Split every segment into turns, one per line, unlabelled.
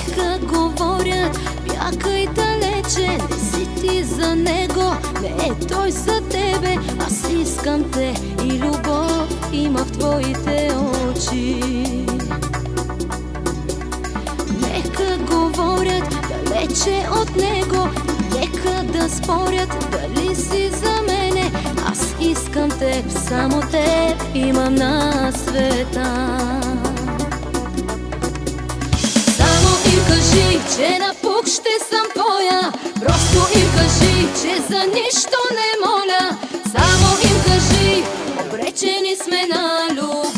Нека говорят, бягай далече, не си ти за него, не е той за тебе. Аз искам те и любов има в твоите очи. Нека говорят далече от него, нека да спорят дали си за мене. Аз искам теб, само теб имам на света. Само им кажи, че напук ще съм твоя. Просто им кажи, че за нищо не моля. Само им кажи, обречени сме на любов.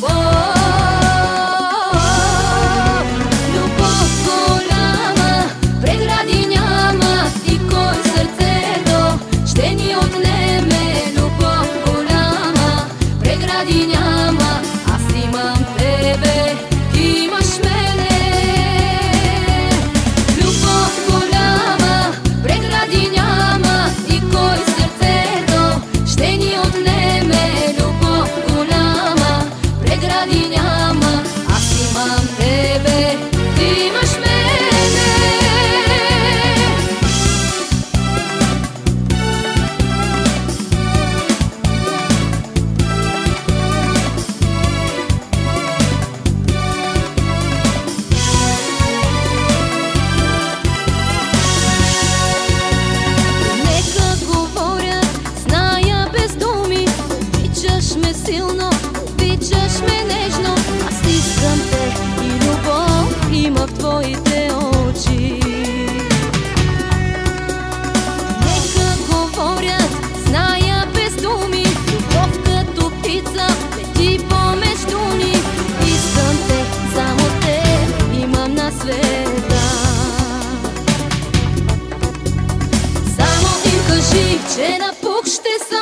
Любов голяма, прегради няма и кой сърцето ще ни отнеме. Любов голяма, прегради няма, аз имам тебе, ти имаш мене. Любов голяма, прегради няма и кой сърцето ще ни отнеме. Любов голяма, прегради няма, аз имам тебе, ти имаш мене. Силно, обичаш ме нежно, аз искам те и любов има в твоите очи. Нека говорят, зная без думи, любов като птица лети помежду ни. Искам те, само те имам на света. Само им кажи, че напук ще съм